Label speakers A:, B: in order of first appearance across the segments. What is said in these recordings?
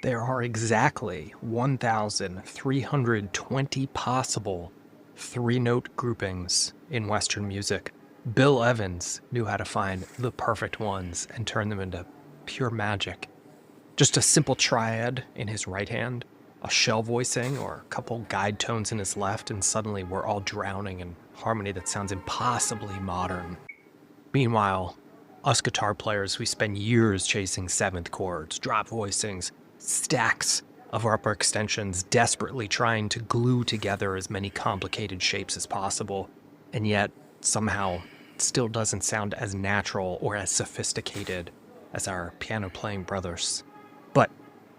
A: There are exactly 1,320 possible three-note groupings in Western music. Bill Evans knew how to find the perfect ones and turn them into pure magic. Just a simple triad in his right hand, a shell voicing or a couple guide tones in his left, and suddenly we're all drowning in harmony that sounds impossibly modern. Meanwhile, us guitar players, we spend years chasing seventh chords, drop voicings, stacks of upper extensions, desperately trying to glue together as many complicated shapes as possible, and yet somehow it still doesn't sound as natural or as sophisticated as our piano playing brothers. But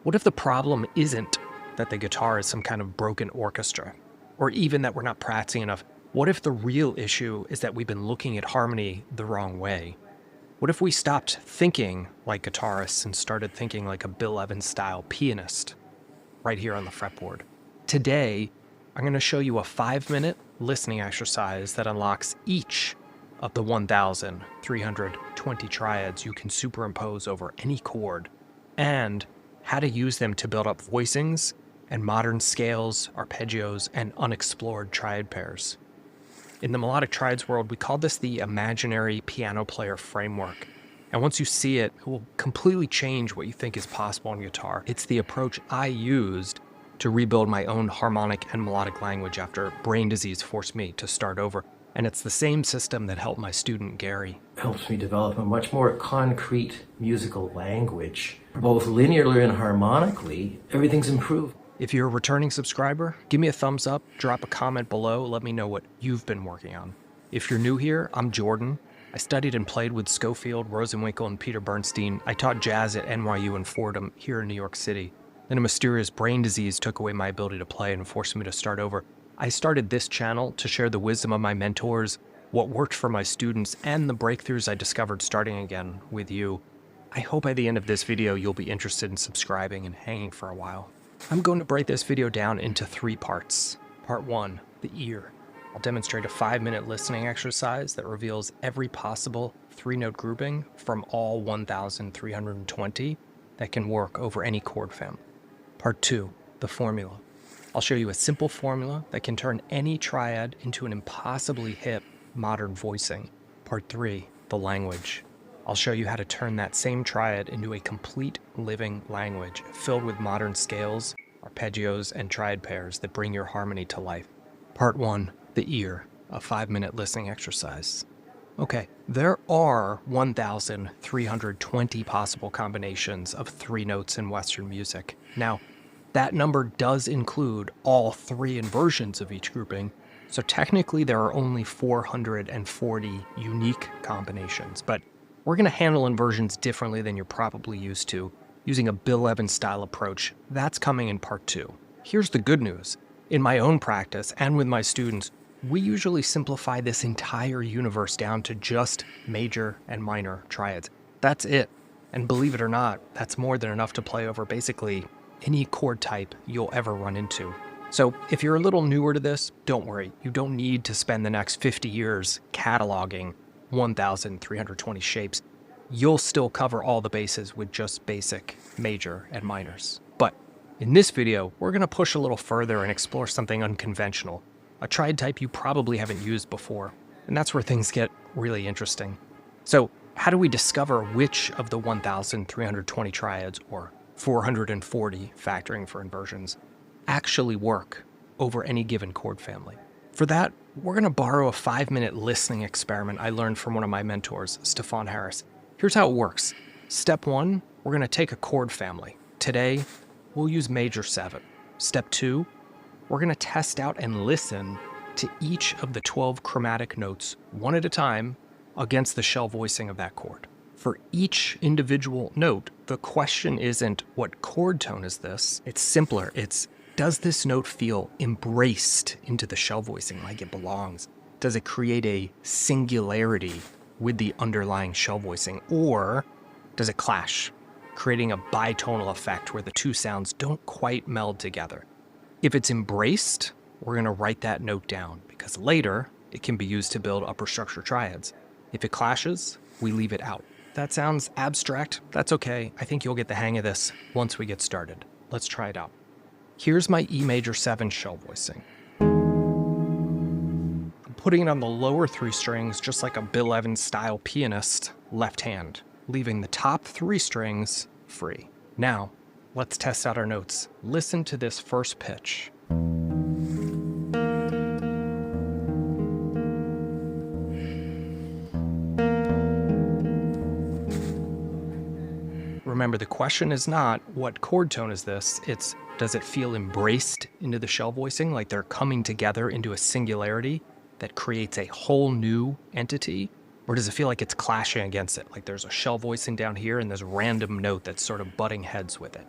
A: what if the problem isn't that the guitar is some kind of broken orchestra, or even that we're not practicing enough? What if the real issue is that we've been looking at harmony the wrong way? What if we stopped thinking like guitarists and started thinking like a Bill Evans-style pianist right here on the fretboard? Today, I'm going to show you a 5-minute listening exercise that unlocks each of the 1,320 triads you can superimpose over any chord, and how to use them to build up voicings and modern scales, arpeggios, and unexplored triad pairs. In the melodic triads world, we call this the imaginary piano player framework. And once you see it, it will completely change what you think is possible on guitar. It's the approach I used to rebuild my own harmonic and melodic language after brain disease forced me to start over. And it's the same system that helped my student Gary.
B: Helps me develop a much more concrete musical language. Both linearly and harmonically, everything's improved.
A: If you're a returning subscriber, give me a thumbs up, drop a comment below, let me know what you've been working on. If you're new here, I'm Jordan. I studied and played with Schofield, Rosenwinkel, and Peter Bernstein. I taught jazz at NYU and Fordham here in New York City. Then a mysterious brain disease took away my ability to play and forced me to start over. I started this channel to share the wisdom of my mentors, what worked for my students, and the breakthroughs I discovered starting again with you. I hope by the end of this video you'll be interested in subscribing and hanging for a while. I'm going to break this video down into 3 parts. Part 1, the ear. I'll demonstrate a 5-minute listening exercise that reveals every possible 3-note grouping from all 1,320 that can work over any chord family. Part 2, the formula. I'll show you a simple formula that can turn any triad into an impossibly hip modern voicing. Part 3, the language. I'll show you how to turn that same triad into a complete living language filled with modern scales, arpeggios, and triad pairs that bring your harmony to life. Part 1, the ear, a 5-minute listening exercise. Okay, there are 1,320 possible combinations of 3 notes in Western music. Now, that number does include all 3 inversions of each grouping, so technically there are only 440 unique combinations, but we're going to handle inversions differently than you're probably used to, using a Bill Evans style approach. That's coming in part 2. Here's the good news. In my own practice and with my students, we usually simplify this entire universe down to just major and minor triads. That's it. And believe it or not, that's more than enough to play over basically any chord type you'll ever run into. So if you're a little newer to this, don't worry. You don't need to spend the next 50 years cataloging 1,320 shapes. You'll still cover all the bases with just basic major and minors. But in this video, we're going to push a little further and explore something unconventional, a triad type you probably haven't used before. And that's where things get really interesting. So how do we discover which of the 1,320 triads, or 440 factoring for inversions, actually work over any given chord family? For that, we're going to borrow a 5-minute listening experiment I learned from one of my mentors, Stefan Harris. Here's how it works. Step 1, we're going to take a chord family. Today, we'll use major 7. Step 2, we're going to test out and listen to each of the 12 chromatic notes one at a time against the shell voicing of that chord. For each individual note, the question isn't what chord tone is this? It's simpler. It's, does this note feel embraced into the shell voicing like it belongs? Does it create a singularity with the underlying shell voicing, or does it clash, creating a bitonal effect where the two sounds don't quite meld together? If it's embraced, we're going to write that note down because later it can be used to build upper structure triads. If it clashes, we leave it out. that sounds abstract, that's okay. I think you'll get the hang of this once we get started. Let's try it out. Here's my E major 7 shell voicing. I'm putting it on the lower 3 strings just like a Bill Evans style pianist, left hand, leaving the top 3 strings free. Now, let's test out our notes. Listen to this first pitch. Remember, the question is not what chord tone is this, it's does it feel embraced into the shell voicing, like they're coming together into a singularity that creates a whole new entity? Or does it feel like it's clashing against it, like there's a shell voicing down here and there's a random note that's sort of butting heads with it?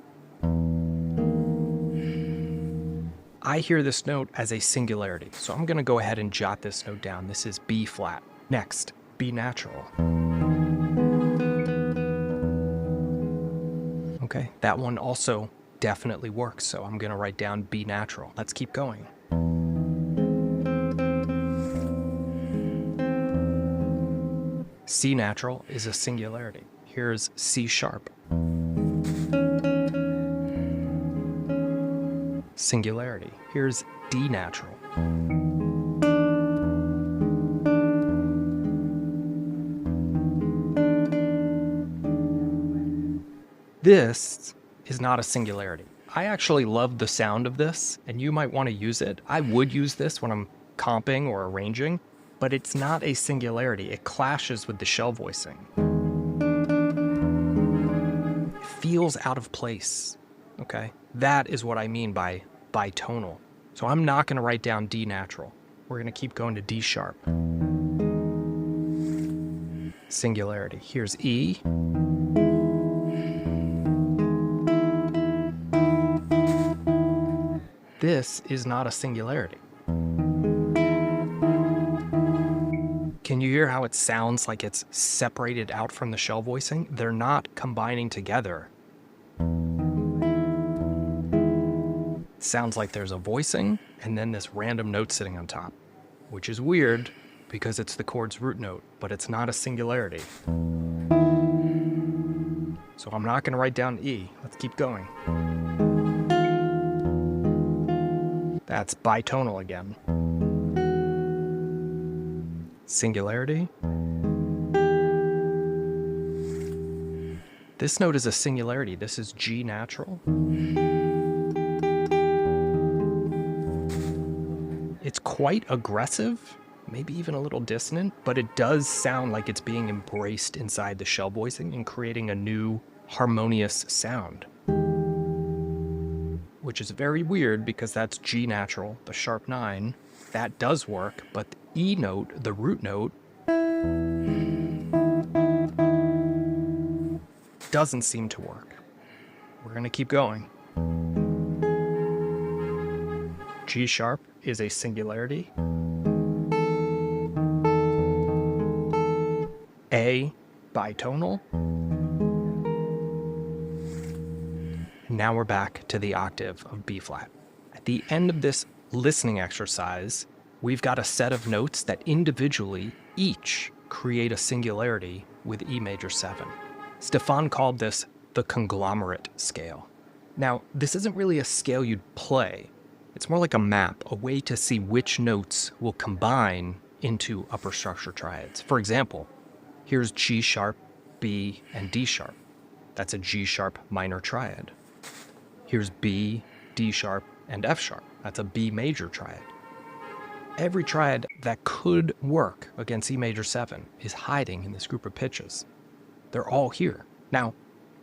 A: I hear this note as a singularity, so I'm gonna go ahead and jot this note down. This is B flat. Next, B natural. Okay, that one also definitely works, so I'm gonna write down B natural. Let's keep going. C natural is a singularity. Here's C sharp. Singularity. Here's D natural. This is not a singularity. I actually love the sound of this, and you might want to use it. I would use this when I'm comping or arranging, but it's not a singularity. It clashes with the shell voicing. It feels out of place, okay? That is what I mean by bitonal. So I'm not going to write down D natural. We're going to keep going to D sharp. Singularity. Here's E. This is not a singularity. Can you hear how it sounds like it's separated out from the shell voicing? They're not combining together. It sounds like there's a voicing and then this random note sitting on top, which is weird because it's the chord's root note, but it's not a singularity. So I'm not going to write down E. Let's keep going. That's bitonal again. Singularity. This note is a singularity. This is G natural. It's quite aggressive, maybe even a little dissonant, but it does sound like it's being embraced inside the shell voicing and creating a new harmonious sound. Which is very weird because that's G natural, the sharp 9. That does work, but the E note, the root note, doesn't seem to work. We're going to keep going. G sharp is a singularity. A, bitonal. Now we're back to the octave of B flat. At the end of this listening exercise, we've got a set of notes that individually each create a singularity with E major 7. Stefan called this the conglomerate scale. Now, this isn't really a scale you'd play. It's more like a map, a way to see which notes will combine into upper structure triads. For example, here's G sharp, B, and D sharp. That's a G sharp minor triad. Here's B, D sharp, and F sharp. That's a B major triad. Every triad that could work against E major 7 is hiding in this group of pitches. They're all here. Now,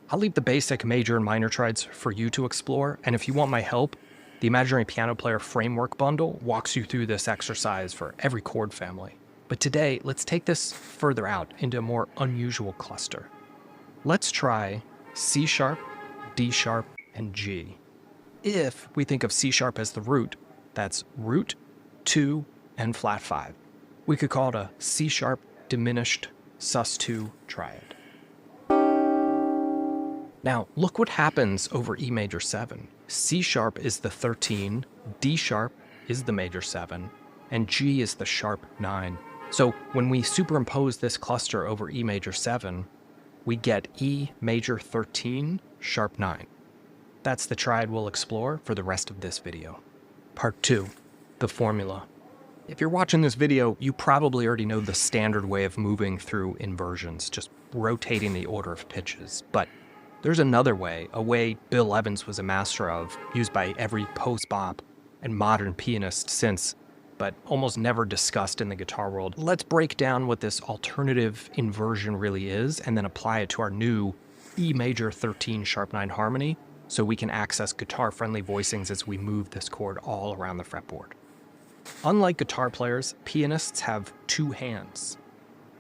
A: I'll leave the basic major and minor triads for you to explore, and if you want my help, the Imaginary Piano Player Framework Bundle walks you through this exercise for every chord family. But today, let's take this further out into a more unusual cluster. Let's try C sharp, D sharp, and G. If we think of C sharp as the root, that's root, 2, and flat 5. We could call it a C sharp diminished sus2 triad. Now, look what happens over E major 7. C sharp is the 13, D sharp is the major 7, and G is the sharp 9. So when we superimpose this cluster over E major 7, we get E major 13, sharp 9. That's the triad we'll explore for the rest of this video. Part 2, the formula. If you're watching this video, you probably already know the standard way of moving through inversions, just rotating the order of pitches. But there's another way, a way Bill Evans was a master of, used by every post-bop and modern pianist since, but almost never discussed in the guitar world. Let's break down what this alternative inversion really is, and then apply it to our new E major 13 sharp 9 harmony, so we can access guitar-friendly voicings as we move this chord all around the fretboard. Unlike guitar players, pianists have two hands.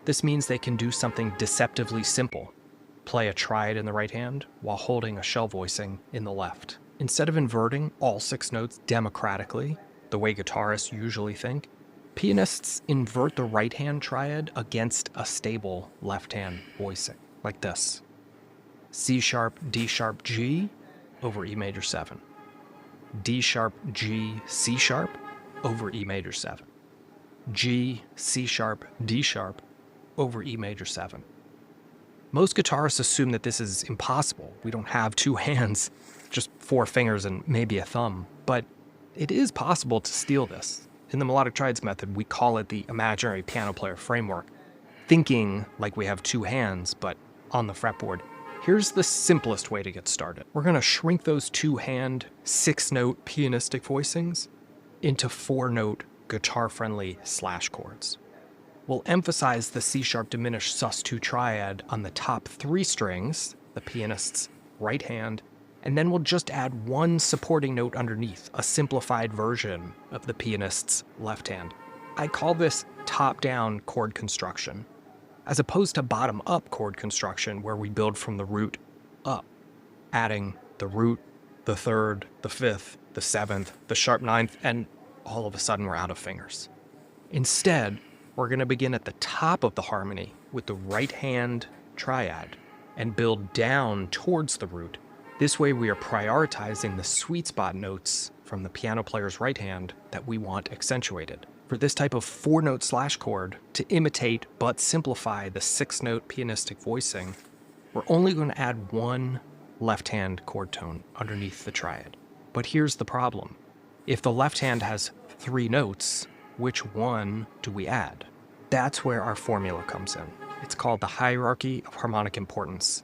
A: This means they can do something deceptively simple: play a triad in the right hand while holding a shell voicing in the left. Instead of inverting all 6 notes democratically, the way guitarists usually think, pianists invert the right hand triad against a stable left hand voicing, like this: C sharp, D sharp, G over E major 7. D sharp, G, C sharp over E major 7. G, C sharp, D sharp over E major 7. Most guitarists assume that this is impossible. We don't have 2 hands, just 4 fingers and maybe a thumb. But it is possible to steal this. In the melodic triads method, we call it the imaginary piano player framework, thinking like we have 2 hands, but on the fretboard. Here's the simplest way to get started. We're going to shrink those 2-hand, 6-note pianistic voicings into 4-note guitar-friendly slash chords. We'll emphasize the C-sharp diminished sus2 triad on the top 3 strings, the pianist's right hand, and then we'll just add 1 supporting note underneath, a simplified version of the pianist's left hand. I call this top-down chord construction, as opposed to bottom-up chord construction where we build from the root up, adding the root, the 3rd, the 5th, the 7th, the sharp 9th, and all of a sudden we're out of fingers. Instead, we're going to begin at the top of the harmony with the right hand triad and build down towards the root. This way we are prioritizing the sweet spot notes from the piano player's right hand that we want accentuated. For this type of 4-note slash chord to imitate but simplify the 6-note pianistic voicing, we're only going to add 1 left-hand chord tone underneath the triad. But here's the problem. If the left hand has 3 notes, which one do we add? That's where our formula comes in. It's called the hierarchy of harmonic importance,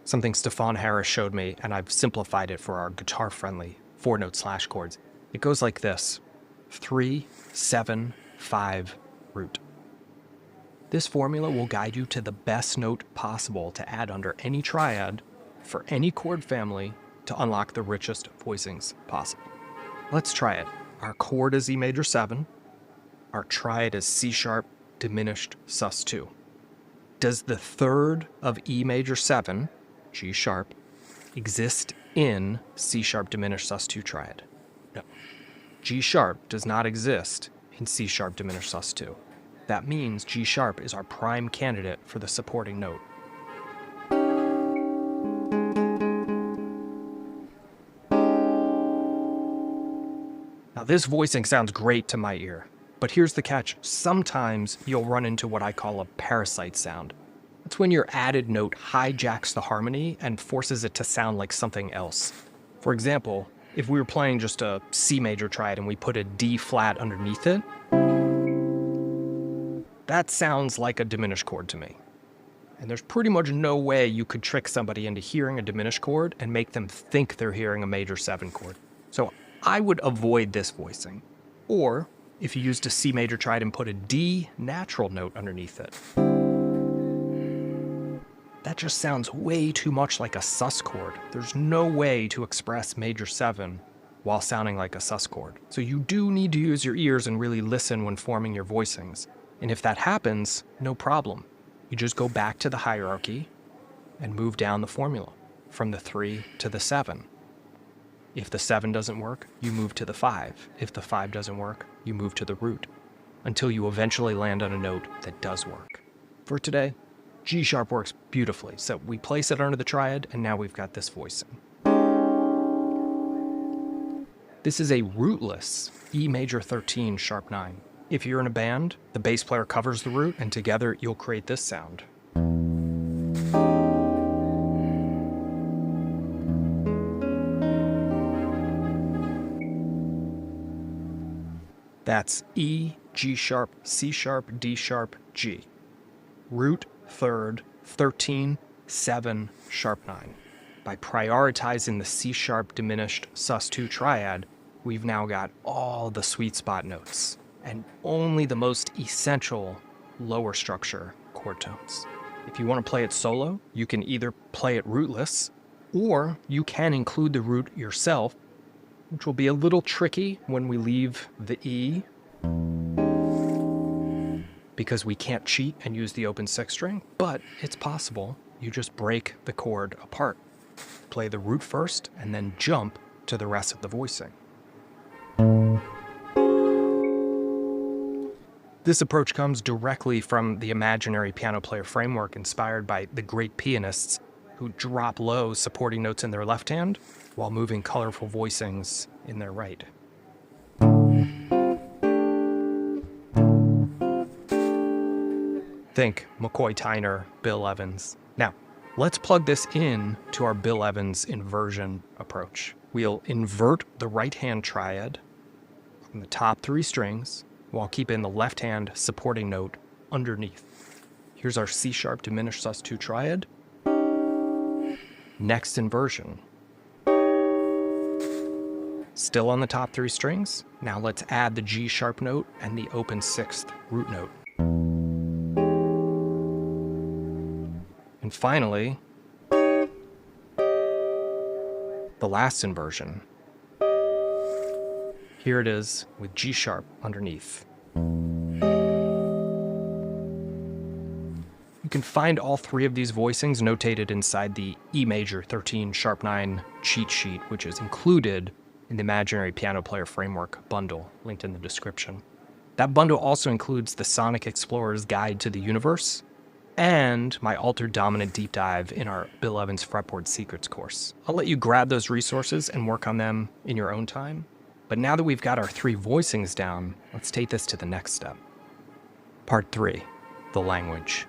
A: something Stefan Harris showed me, and I've simplified it for our guitar-friendly 4-note slash chords. It goes like this: 3, 7, 5, root. This formula will guide you to the best note possible to add under any triad for any chord family to unlock the richest voicings possible. Let's try it. Our chord is E major 7. Our triad is C sharp diminished sus2. Does the 3rd of E major 7, G sharp, exist in C sharp diminished sus2 triad? No. G sharp does not exist in C sharp diminished sus2. That means G sharp is our prime candidate for the supporting note. Now this voicing sounds great to my ear, but here's the catch. Sometimes you'll run into what I call a parasite sound. That's when your added note hijacks the harmony and forces it to sound like something else. For example, if we were playing just a C major triad and we put a D flat underneath it, that sounds like a diminished chord to me. And there's pretty much no way you could trick somebody into hearing a diminished chord and make them think they're hearing a major 7 chord. So I would avoid this voicing. Or if you used a C major triad and put a D natural note underneath it, that just sounds way too much like a sus chord. There's no way to express major 7 while sounding like a sus chord. So you do need to use your ears and really listen when forming your voicings. And if that happens, no problem. You just go back to the hierarchy and move down the formula from the 3 to the 7. If the 7 doesn't work, you move to the 5. If the 5 doesn't work, you move to the root, until you eventually land on a note that does work. For today, G sharp works beautifully, so we place it under the triad, and now we've got this voicing. This is a rootless E major 13 sharp 9. If you're in a band, the bass player covers the root, and together you'll create this sound. That's E, G sharp, C sharp, D sharp, G. Root, third, 13, 7, sharp 9. By prioritizing the C sharp diminished sus2 triad, we've now got all the sweet spot notes and only the most essential lower structure chord tones. If you want to play it solo, you can either play it rootless, or you can include the root yourself, which will be a little tricky when we leave the E, because we can't cheat and use the open 6 string, but it's possible. You just break the chord apart. Play the root first, and then jump to the rest of the voicing. This approach comes directly from the imaginary piano player framework inspired by the great pianists who drop low supporting notes in their left hand while moving colorful voicings in their right. Think McCoy Tyner, Bill Evans. Now, let's plug this in to our Bill Evans inversion approach. We'll invert the right hand triad on the top 3 strings while keeping the left hand supporting note underneath. Here's our C sharp diminished sus2 triad. Next inversion. Still on the top 3 strings. Now let's add the G sharp note and the open 6th root note. And finally, the last inversion. Here it is with G sharp underneath. You can find all 3 of these voicings notated inside the E major 13 sharp 9 cheat sheet, which is included in the Imaginary Piano Player Framework bundle, linked in the description. That bundle also includes the Sonic Explorer's Guide to the Universe and my altered dominant deep dive in our Bill Evans Fretboard Secrets course. I'll let you grab those resources and work on them in your own time. But now that we've got our 3 voicings down, let's take this to the next step. Part 3, the language.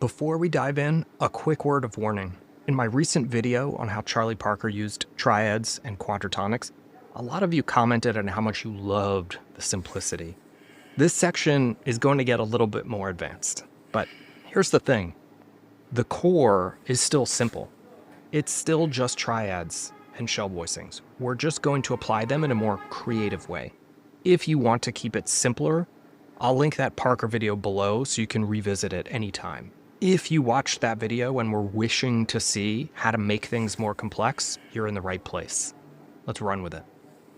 A: Before we dive in, a quick word of warning. In my recent video on how Charlie Parker used triads and quadratonics, a lot of you commented on how much you loved the simplicity. This section is going to get a little bit more advanced, but here's the thing. The core is still simple. It's still just triads and shell voicings. We're just going to apply them in a more creative way. If you want to keep it simpler, I'll link that Parker video below so you can revisit it anytime. If you watched that video and were wishing to see how to make things more complex, you're in the right place. Let's run with it.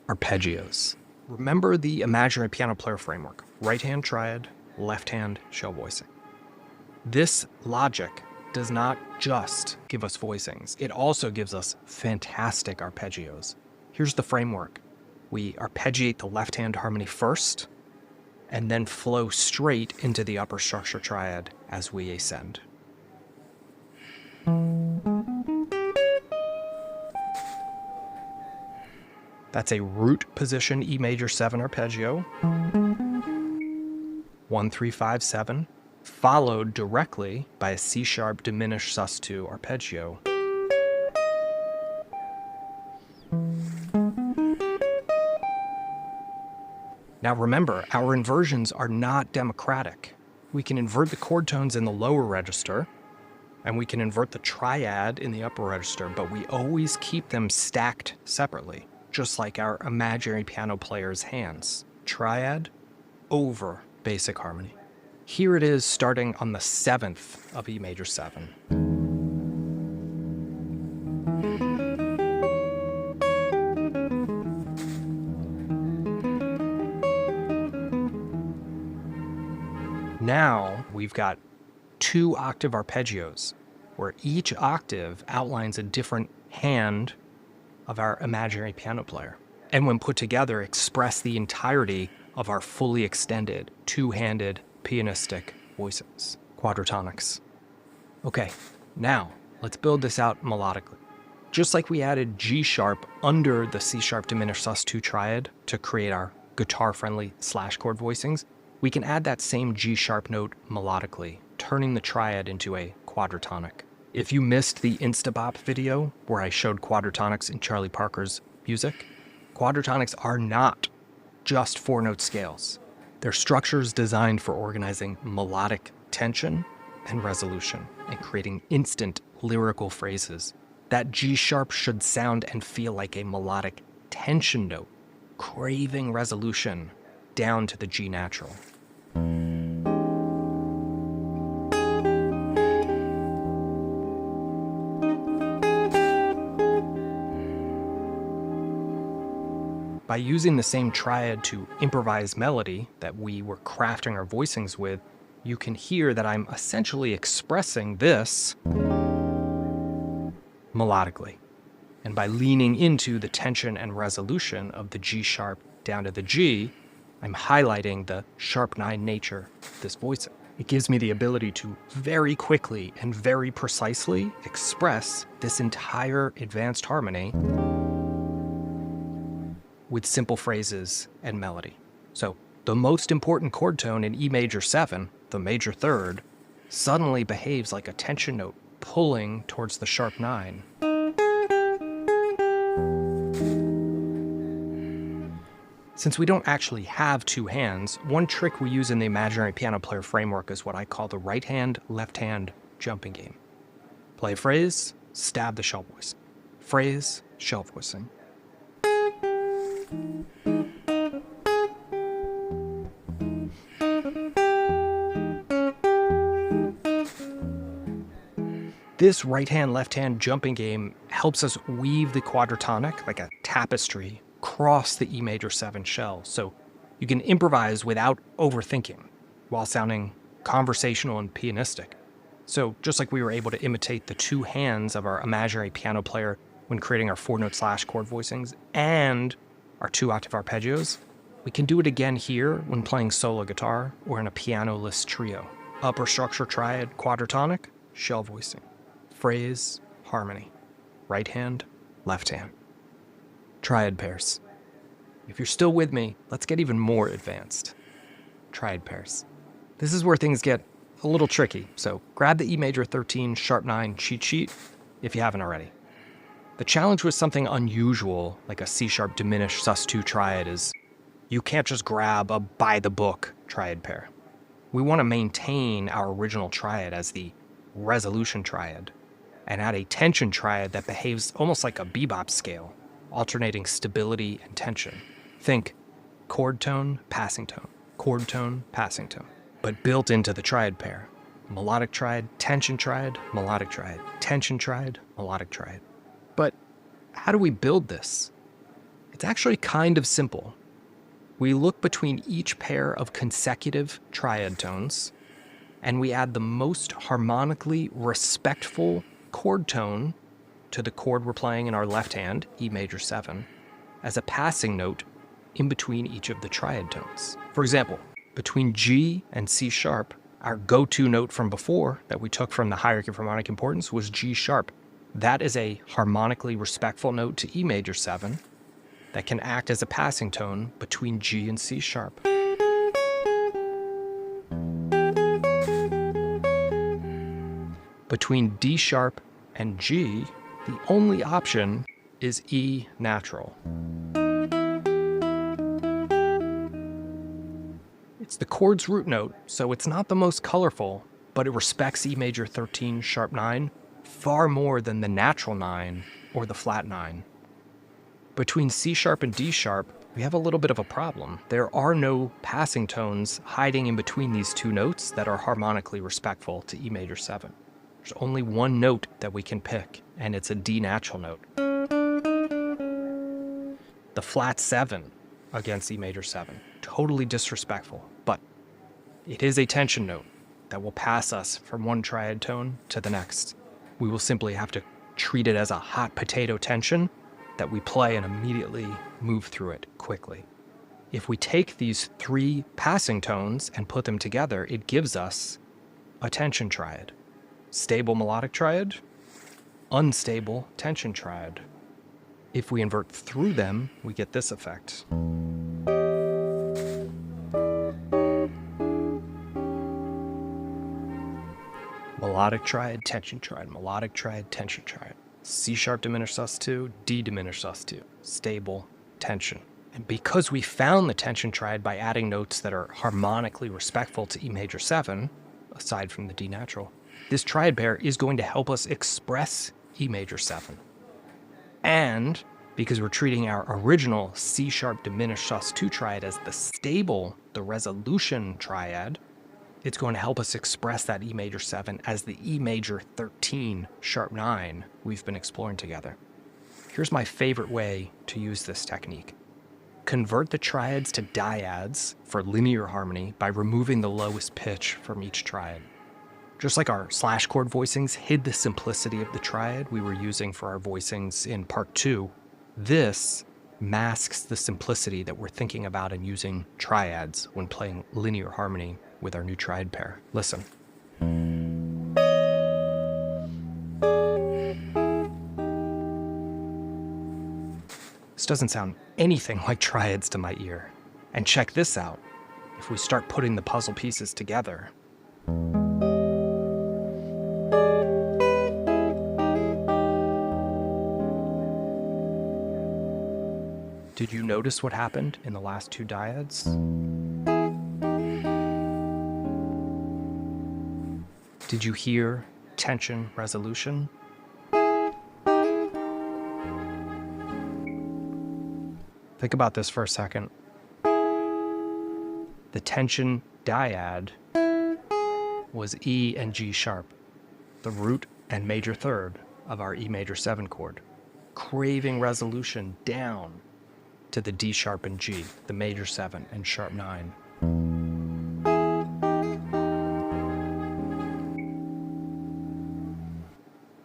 A: Arpeggios. Remember the Imaginary Piano Player Framework. Right hand triad, left hand shell voicing. This logic does not just give us voicings, it also gives us fantastic arpeggios. Here's the framework. We arpeggiate the left hand harmony first, and then flow straight into the upper structure triad as we ascend. That's a root position E major 7 arpeggio, 1, 3, 5, 7. Followed directly by a C sharp diminished sus2 arpeggio. Now remember, our inversions are not democratic. We can invert the chord tones in the lower register, and we can invert the triad in the upper register, but we always keep them stacked separately, just like our imaginary piano player's hands. Triad over basic harmony. Here it is starting on the 7th of E major 7. Now we've got 2 octave arpeggios, where each octave outlines a different hand of our imaginary piano player, and when put together express the entirety of our fully extended 2-handed pianistic voicings, quadratonics. Okay, now let's build this out melodically. Just like we added G sharp under the C sharp diminished sus2 triad to create our guitar-friendly slash chord voicings, we can add that same G sharp note melodically, turning the triad into a quadratonic. If you missed the Instabop video where I showed quadratonics in Charlie Parker's music, quadratonics are not just 4-note scales. They're structures designed for organizing melodic tension and resolution and creating instant lyrical phrases. That G sharp should sound and feel like a melodic tension note, craving resolution down to the G natural. By using the same triad to improvise melody that we were crafting our voicings with, you can hear that I'm essentially expressing this melodically. And by leaning into the tension and resolution of the G sharp down to the G, I'm highlighting the sharp 9 nature of this voicing. It gives me the ability to very quickly and very precisely express this entire advanced harmony with simple phrases and melody. So the most important chord tone in E major 7, the major third, suddenly behaves like a tension note pulling towards the sharp 9. Since we don't actually have two hands, one trick we use in the imaginary piano player framework is what I call the right hand, left hand jumping game. Play a phrase, stab the shell voice. Phrase, shell voicing. This right hand, left hand jumping game helps us weave the quadratonic like a tapestry across the E major 7 shell, so you can improvise without overthinking while sounding conversational and pianistic. So just like we were able to imitate the two hands of our imaginary piano player when creating our 4-note slash chord voicings and our 2-octave arpeggios, we can do it again here when playing solo guitar or in a piano-less trio. Upper structure triad quadratonic, shell voicing. Phrase, harmony. Right hand, left hand. Triad pairs. If you're still with me, let's get even more advanced. Triad pairs. This is where things get a little tricky, so grab the E major 13 sharp 9 cheat sheet if you haven't already. The challenge with something unusual like a C sharp diminished sus2 triad is you can't just grab a by-the-book triad pair. We want to maintain our original triad as the resolution triad and add a tension triad that behaves almost like a bebop scale, alternating stability and tension. Think chord tone, passing tone, chord tone, passing tone, but built into the triad pair. Melodic triad, tension triad, melodic triad, tension triad, melodic triad. But how do we build this? It's actually kind of simple. We look between each pair of consecutive triad tones, and we add the most harmonically respectful chord tone to the chord we're playing in our left hand, E major 7, as a passing note in between each of the triad tones. For example, between G and C sharp, our go-to note from before that we took from the hierarchy of harmonic importance was G sharp. That is a harmonically respectful note to E major 7 that can act as a passing tone between G and C sharp. Between D sharp and G, the only option is E natural. It's the chord's root note, so it's not the most colorful, but it respects E major 13 sharp 9 far more than the natural 9 or the flat 9. Between C sharp and D sharp, we have a little bit of a problem. There are no passing tones hiding in between these two notes that are harmonically respectful to E major 7. There's only one note that we can pick, and it's a D natural note. The flat 7 against E major 7. Totally disrespectful, but it is a tension note that will pass us from one triad tone to the next. We will simply have to treat it as a hot potato tension that we play and immediately move through it quickly. If we take these three passing tones and put them together, it gives us a tension triad. Stable melodic triad, unstable tension triad. If we invert through them, we get this effect. Melodic triad, tension triad, melodic triad, tension triad. C sharp diminished sus2, D diminished sus2. Stable, tension. And because we found the tension triad by adding notes that are harmonically respectful to E major 7, aside from the D natural, this triad pair is going to help us express E major 7. And because we're treating our original C sharp diminished sus2 triad as the stable, the resolution triad, it's going to help us express that E major 7 as the E major 13 sharp 9 we've been exploring together. Here's my favorite way to use this technique. Convert the triads to dyads for linear harmony by removing the lowest pitch from each triad. Just like our slash chord voicings hid the simplicity of the triad we were using for our voicings in part 2, this masks the simplicity that we're thinking about in using triads when playing linear harmony with our new triad pair. Listen. This doesn't sound anything like triads to my ear. And check this out. If we start putting the puzzle pieces together, did you notice what happened in the last 2 dyads? Did you hear tension resolution? Think about this for a second. The tension dyad was E and G sharp, the root and major third of our E major 7 chord, craving resolution down to the D sharp and G, the major 7 and sharp 9.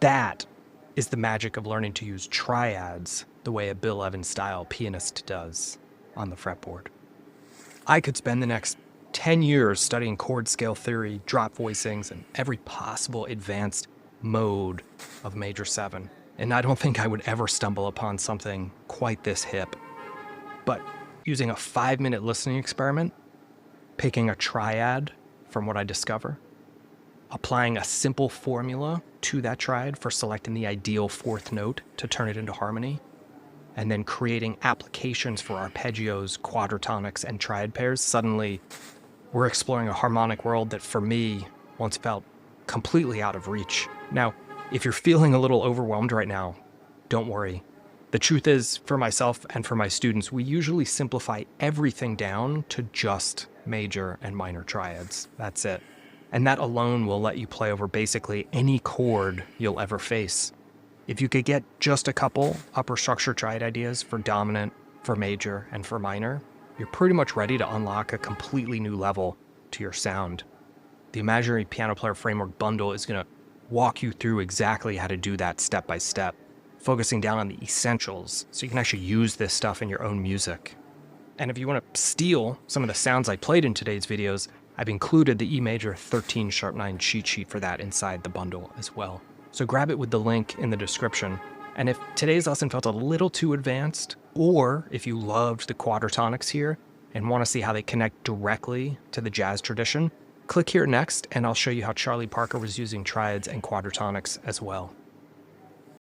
A: That is the magic of learning to use triads the way a Bill Evans-style pianist does on the fretboard. I could spend the next 10 years studying chord scale theory, drop voicings, and every possible advanced mode of major 7, and I don't think I would ever stumble upon something quite this hip. But using a 5-minute listening experiment, picking a triad from what I discover, applying a simple formula to that triad for selecting the ideal 4th note to turn it into harmony, and then creating applications for arpeggios, quadratonics, and triad pairs, suddenly we're exploring a harmonic world that for me once felt completely out of reach. Now, if you're feeling a little overwhelmed right now, don't worry. The truth is, for myself and for my students, we usually simplify everything down to just major and minor triads. That's it. And that alone will let you play over basically any chord you'll ever face. If you could get just a couple upper structure triad ideas for dominant, for major, and for minor, you're pretty much ready to unlock a completely new level to your sound. The Imaginary Piano Player Framework bundle is going to walk you through exactly how to do that step by step, focusing down on the essentials so you can actually use this stuff in your own music. And if you want to steal some of the sounds I played in today's videos, I've included the E major 13 sharp 9 cheat sheet for that inside the bundle as well. So grab it with the link in the description. And if today's lesson felt a little too advanced, or if you loved the quadratonics here and want to see how they connect directly to the jazz tradition, click here next and I'll show you how Charlie Parker was using triads and quadratonics as well.